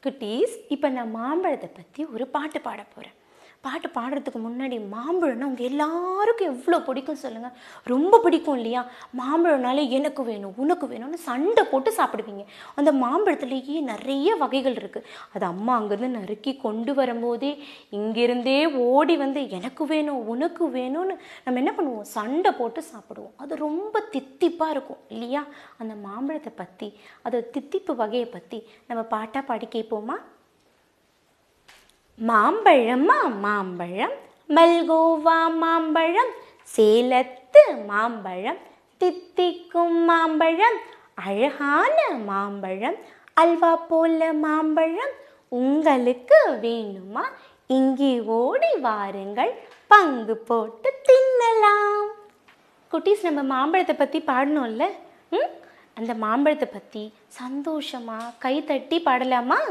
குட்டீஸ், இப்போ நான் மாம்பழத்தை பற்றி ஒரு பாட்டு பாட போகிறேன். பாட்டு பாடுறதுக்கு முன்னாடி மாம்பழம்னா அவங்க எல்லாருக்கும் எவ்வளோ பிடிக்கும் சொல்லுங்கள். ரொம்ப பிடிக்கும் இல்லையா? மாம்பழம்னாலே எனக்கு வேணும் உனக்கு வேணும்னு சண்டை போட்டு சாப்பிடுவீங்க. அந்த மாம்பழத்துலேயே நிறைய வகைகள் இருக்குது. அது அம்மா அங்கேருந்து நறுக்கி கொண்டு வரும்போதே இங்கேருந்தே ஓடி வந்து எனக்கு வேணும் உனக்கு வேணும்னு நம்ம என்ன பண்ணுவோம், சண்டை போட்டு சாப்பிடுவோம். அது ரொம்ப தித்திப்பாக இருக்கும் இல்லையா? அந்த மாம்பழத்தை பற்றி, அது தித்திப்பு வகையை பற்றி நம்ம பாட்டாக பாடி கேட்போமா? மாம்பழம்மா மாம்பழம், மல்கோவா மாம்பழம், சேலத்து மாம்பழம், தித்திக்கும் மாம்பழம், அழகான மாம்பழம், அல்வா போல மாம்பழம், உங்களுக்கு வேணுமா? இங்கே ஓடி வாருங்கள், பங்கு போட்டு தின்னலாம். குட்டீஸ், நம்ம மாம்பழத்தை பற்றி பாடணும்ல, அந்த மாம்பழத்தை பற்றி சந்தோஷமாக கை தட்டி பாடலாமா?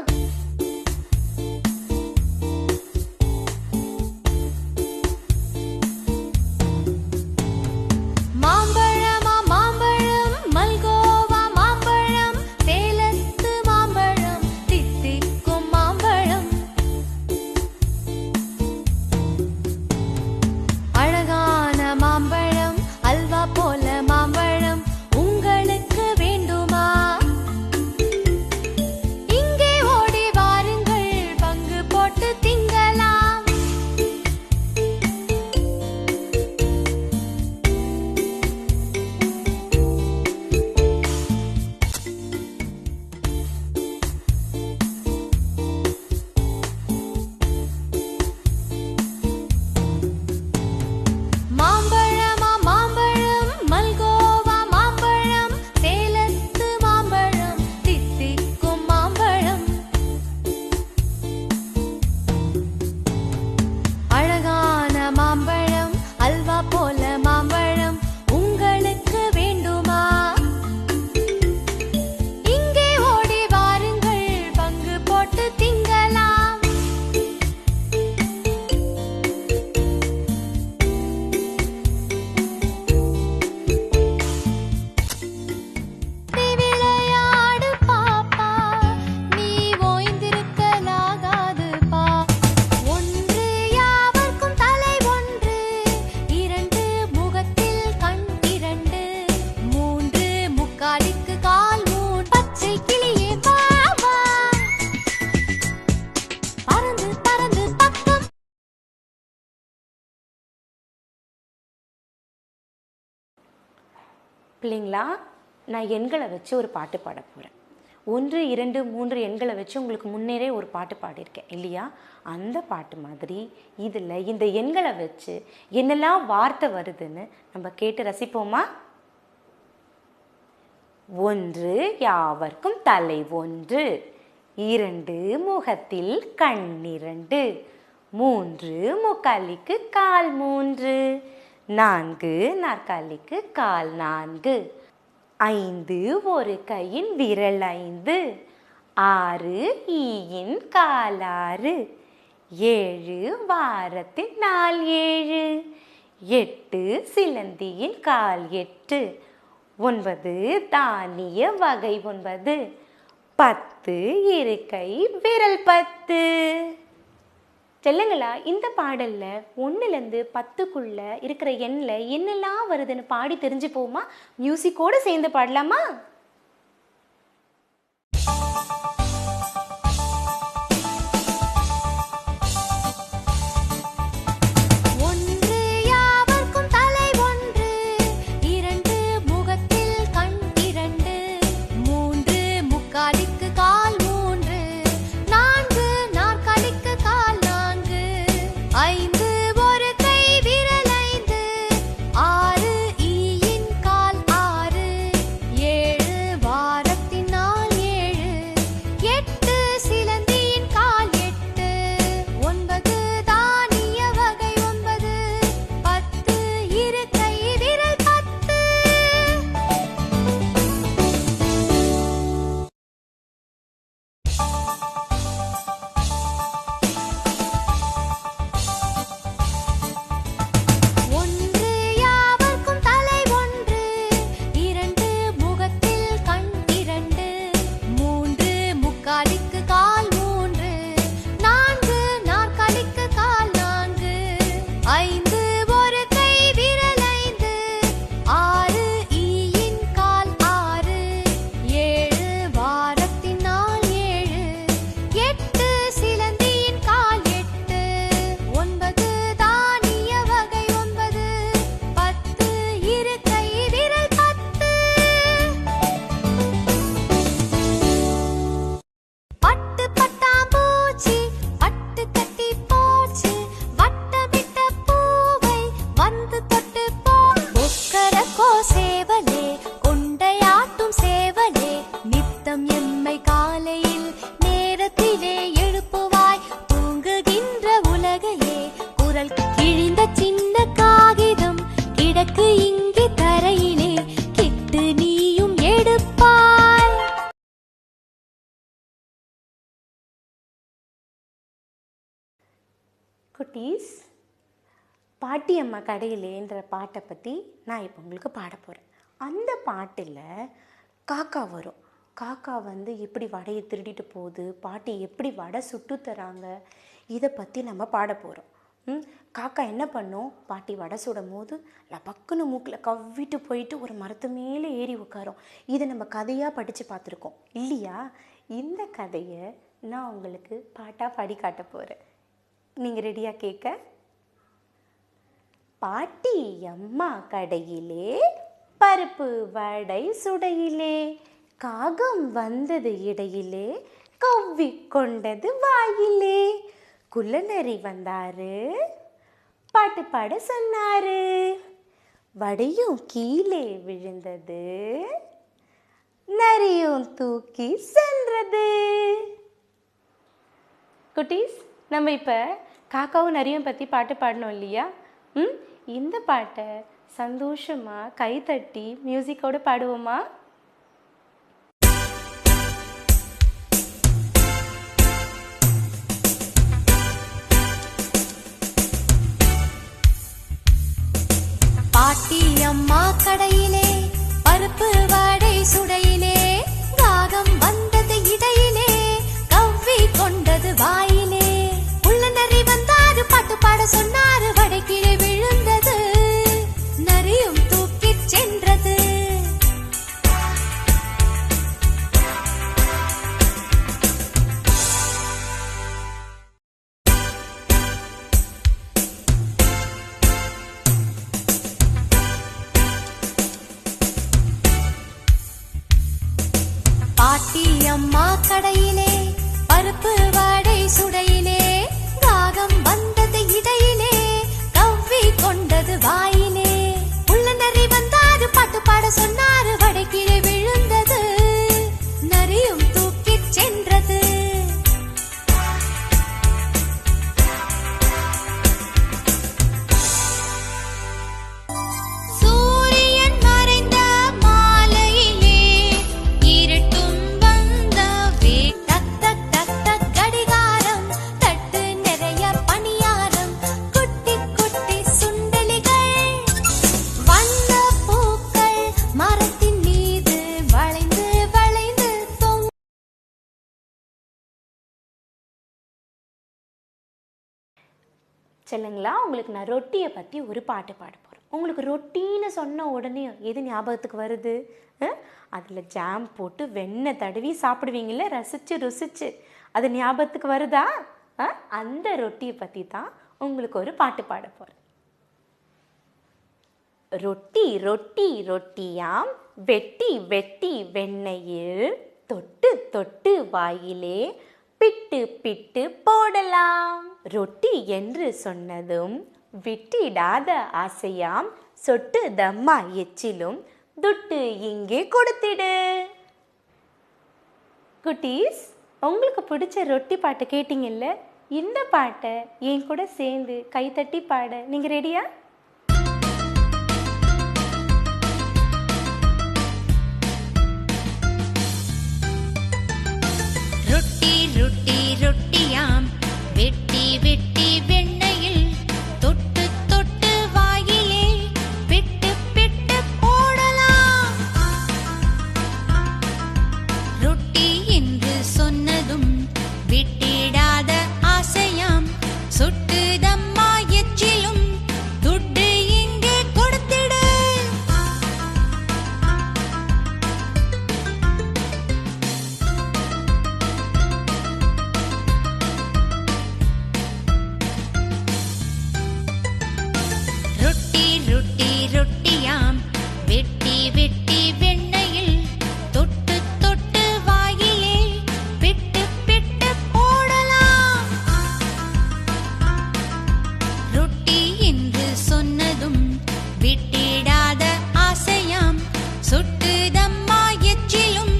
பிள்ளைங்களா, நான் எண்களை வச்சு ஒரு பாட்டு பாட போகிறேன். 1, 2, 3 எண்களை வச்சு உங்களுக்கு முன்னரே ஒரு பாட்டு பாடியிருக்கேன் இல்லையா? அந்த பாட்டு மாதிரி இதில் இந்த எண்களை வச்சு என்னெல்லாம் வார்த்தை வருதுன்னு நம்ம கேட்டு ரசிப்போமா? 1 யாவர்க்கும் தலை 1, 2 முகத்தில் கண் 2, 3 முக்காலிக்கு கால் 3, 4 நாற்காலிக்கு கால் 4, 5 ஒரு கையின் விரல் 5, 6 ஈயின் கால் 6, 7 வாரத்தின் நாள் 7, 8 சிலந்தியின் கால் 8, 9 தானிய வகை 9, 10 இருக்கை விரல் 10. செல்லுங்களா, இந்த பாடலில் 1லேருந்து 10க்குள்ளே இருக்கிற எண்ணில் என்னெல்லாம் வருதுன்னு பாடி தெரிஞ்சுப்போமா? மியூசிக்கோடு சேர்ந்து பாடலாமா? ஏழு குட்டீஸ், பாட்டியம்மா கடையிலேன்ற பாட்டை பற்றி நான் இப்போ உங்களுக்கு பாட போகிறேன். அந்த பாட்டில் காக்கா வரும். காக்கா வந்து எப்படி வடையை திருடிட்டு போகுது, பாட்டி எப்படி வடை சுட்டு தராங்க, இதை பற்றி நம்ம பாட போகிறோம். காக்கா என்ன பண்ணும், பாட்டி வடை சுடும் போது லபக்குன்னு மூக்கில் கவ்விட்டு போயிட்டு ஒரு மரத்து மேலே ஏறி உட்காரும். இதை நம்ம கதையாக படித்து பார்த்துருக்கோம் இல்லையா? இந்த கதையை நான் உங்களுக்கு பாட்டாக பாடி காட்ட போகிறேன். நீங்கள் ரெடியாக கேட்க? பாட்டி அம்மா கடையிலே பருப்பு வடை சுடையிலே, காகம் வந்தது இடையிலே, கவ்வி கொண்டது வாயிலே, குள்ளநரி வந்தாரு, பாட்டு பாட சொன்னாரு, வடையும் கீழே விழுந்தது, நரியும் தூக்கி சென்றது. குட்டீஸ், நம்ம இப்போ காக்காவும் நரியும் பற்றி பாட்டு பாடணும் இல்லையா? இந்த பாட்டை சந்தோஷமாக கைத்தட்டி மியூசிக்கோடு பாடுவோமா? பாட்டி அம்மா கடையிலே பருப்பு வடை சுடையிலே, காகம் வந்தது இடையிலே, கவ்வி கொண்டது வாயிலே, உள்ளநரி வந்தாரு, பாட்டு பாட சொன்னாரு, வடை கீழே விழுந்தது, நரியும் தூக்கிச் சென்றது. பாட்டி அம்மா கடையிலே பருப்பு வடை சுடையிலே, காகம் வந்தது இடையிலே, கவ்வி கொண்டது வாயிலே, உள்ளநரி வந்தாரு, பாட்டு பாட சொன்னாரு, வடை கீழே விழுந்தது, நரியும் தூக்கிச் சென்றது. சூரியன் மறைந்த மாலையிலே, இருட்டும் வந்தவே, டக் டக் டக் டக் கடிகாரம், தட்டு நிறைய பணியாரம், குட்டி குட்டி சுண்டலிகள், வண்ண பூக்கள் மரத்தின் மீது வளைந்து வளைந்து தொங்கும். சொல்லுங்களா, உங்களுக்கு நான் ரொட்டியை பற்றி ஒரு பாட்டு பாட போகிறேன். உங்களுக்கு ரொட்டின்னு சொன்ன உடனே எது ஞாபகத்துக்கு வருது? அதில் ஜாம் போட்டு வெண்ணெய் தடவி சாப்பிடுவீங்கள, ரசித்து ருசிச்சு, அது ஞாபகத்துக்கு வருதா? அந்த ரொட்டியை பற்றி தான் உங்களுக்கு ஒரு பாட்டு பாட போகிறேன். ரொட்டி ரொட்டி ரொட்டியாம், வெட்டி வெட்டி வெண்ணெயில், தொட்டு தொட்டு வாயிலே, பிட்டு பிட்டு போடலாம். ரொட்டி என்று சொன்னதும் விட்டிடாத ஆசையாம், சொட்டு தம்மா எச்சிலும், துட்டு இங்கே கொடுத்திடு. குட்டீஸ், உங்களுக்கு பிடிச்ச ரொட்டி பாட்டு கேட்டிங்கல்ல? இந்த பாட்டை என் கூட சேர்ந்து கைத்தட்டி பாட நீங்கள் ரெடியா? ரொட்டி ரொட்டி ரொட்டியாம், வெட்டி வெட்டி வெண்ணெயில், தொட்டு தொட்டு வாயிலே, பிட்டு பிட்டு போடலாம். ரொட்டி என்று சொன்னதும் விட்டிடாத ஆசையாம், சொட்டுதம்மா எச்சிலும், துட்டு இங்கே கொடுத்திடு. ரொட்டி ரொட்டி ரொட்டியாம், வெட்டி வெட்டி வெண்ணெயில், தொட்டு தொட்டு வாயிலே, பிட்டு பிட்டு போடலாம். ரொட்டி என்று சொன்னதும் விட்டிடாத ஆசையாம், சொட்டுதம்மா எச்சிலும்,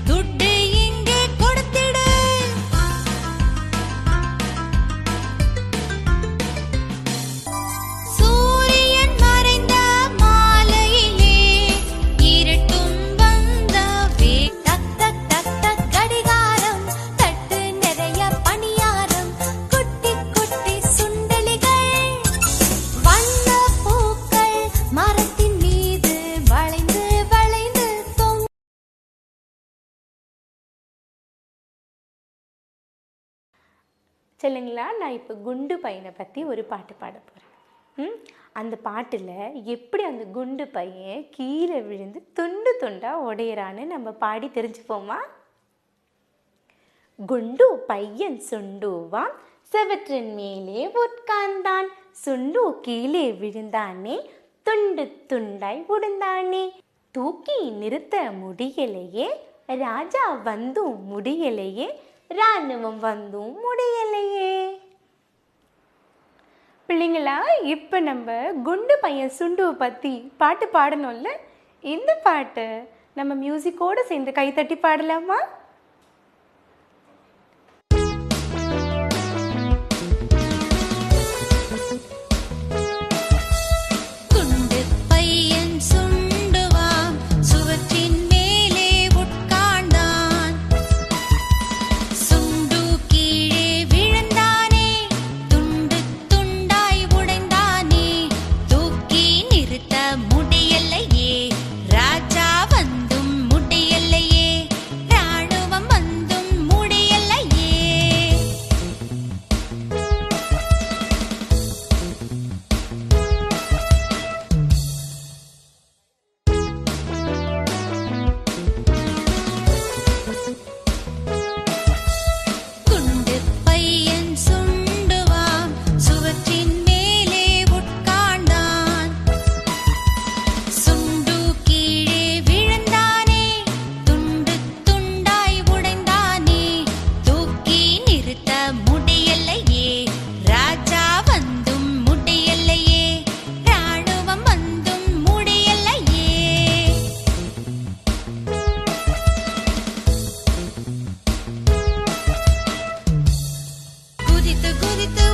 துட்டு இங்கே கொடுத்திடு. சூரியன் மறைந்த மாலையிலே, சொல்லுங்களா, நான் இப்போ குண்டு பையனை பற்றி ஒரு பாட்டு பாட போகிறேன். அந்த பாட்டில் எப்படி அந்த குண்டு பையன் கீழே விழுந்து துண்டு துண்டாக உடையிறான்னு நம்ம பாடி தெரிஞ்சுப்போமா? குண்டு பையன் சுண்டுவான், செவற்றின் மேலே உட்கார்ந்தான், சுண்டு கீழே விழுந்தானே, துண்டு துண்டாய் உடைந்தானே, தூக்கி நிறுத்த முடியலையே, ராஜா வந்தும் முடியலையே, ராணுவம் வந்தும் முடியலையே. பிள்ளைங்களா, இப்போ நம்ம குண்டு பையன் சுண்டுவை பற்றி பாட்டு பாடணும்ல, இந்த பாட்டை நம்ம மியூசிக்கோடு சேர்ந்து கைத்தட்டி பாடலாமா? குதித்து குதித்து